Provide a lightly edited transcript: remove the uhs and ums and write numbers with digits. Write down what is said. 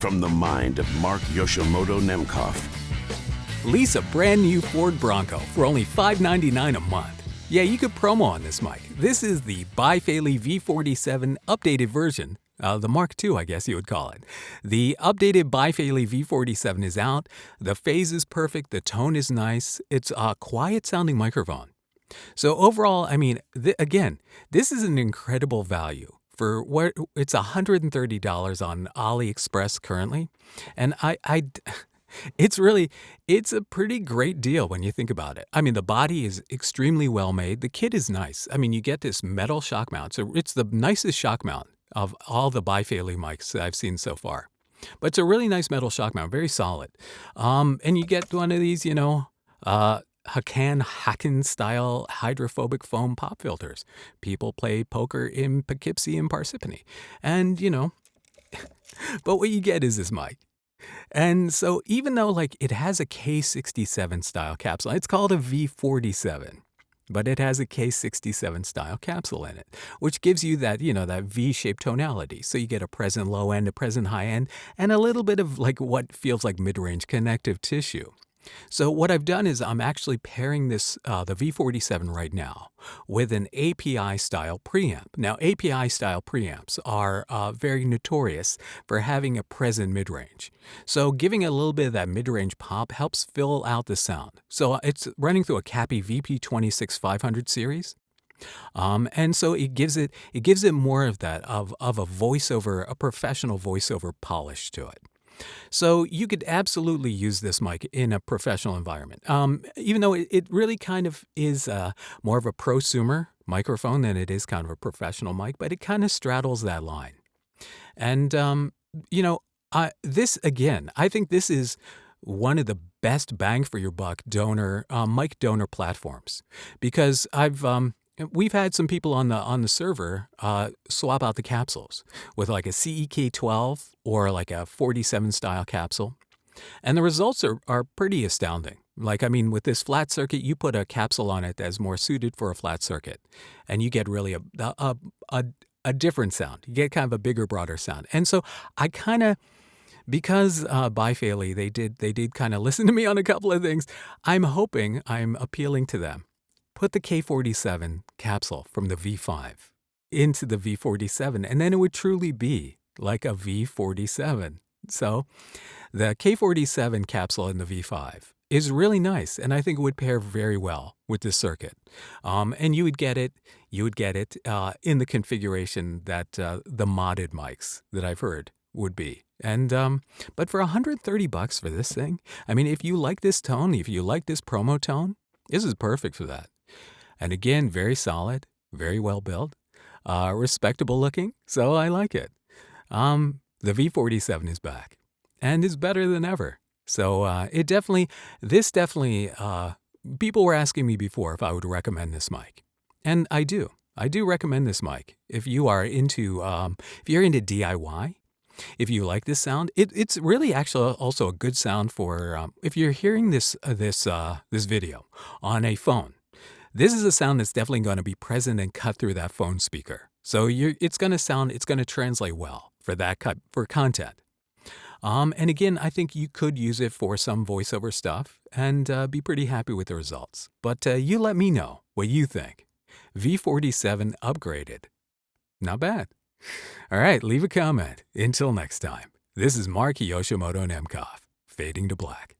From the mind of Mark Yoshimoto Nemkov. Lease a brand new Ford Bronco for only $599 a month. Yeah, you could promo on this mic. This is the BAI FEI LI V47 updated version. The Mark II, I guess you would call it. The updated BAI FEI LI V47 is out. The phase is perfect. The tone is nice. It's a quiet-sounding microphone. So overall, I mean, again, this is an incredible value. For what it's $130 on AliExpress currently, and it's a pretty great deal when you think about it. I mean, the body is extremely well made. The kit is nice. I mean, you get this metal shock mount. So it's the nicest shock mount of all the BAI FEI LI mics that I've seen so far. But it's a really nice metal shock mount, very solid. And you get one of these, Haken style hydrophobic foam pop filters. People play poker in Poughkeepsie and Parsippany. And, but what you get is this mic. And so even though it has a K67 style capsule, it's called a V47, but it has a K67 style capsule in it, which gives you that, that V-shaped tonality. So you get a present low end, a present high end, and a little bit of what feels like mid-range connective tissue. So what I've done is I'm actually pairing this, the V47 right now, with an API-style preamp. Now, API-style preamps are very notorious for having a present mid-range. So giving a little bit of that mid-range pop helps fill out the sound. So it's running through a Cappy VP26500 series. And so it gives it more of that, of a voiceover, a professional voiceover polish to it. So you could absolutely use this mic in a professional environment, even though it really kind of is more of a prosumer microphone than it is kind of a professional mic, but it kind of straddles that line. And, this, again, I think this is one of the best bang for your buck mic donor platforms, because we've had some people on the server swap out the capsules with a CEK12 or a 47 style capsule, and the results are pretty astounding. With this flat circuit, you put a capsule on it that's more suited for a flat circuit, and you get really a different sound. You get kind of a bigger, broader sound. And so because BAI FEI LI, they did kind of listen to me on a couple of things. I'm appealing to them. Put the K47 capsule from the V5 into the V47, and then it would truly be like a V47. So the K47 capsule in the V5 is really nice, and I think it would pair very well with this circuit. And you would get it in the configuration that the modded mics that I've heard would be. And but for $130 for this thing, I mean, if you like this tone, if you like this promo tone, this is perfect for that. And again, very solid, very well built, respectable looking, so I like it. The V47 is back and is better than ever. So this definitely, people were asking me before if I would recommend this mic. And I do recommend this mic. If you are into, if you're into DIY, if you like this sound, it's really actually also a good sound for, if you're hearing this video on a phone. This is a sound that's definitely going to be present and cut through that phone speaker. So it's going to translate well for content. And again, I think you could use it for some voiceover stuff and be pretty happy with the results. But you let me know what you think. V47 upgraded. Not bad. All right, leave a comment. Until next time, this is Mark Yoshimoto Nemkov, fading to black.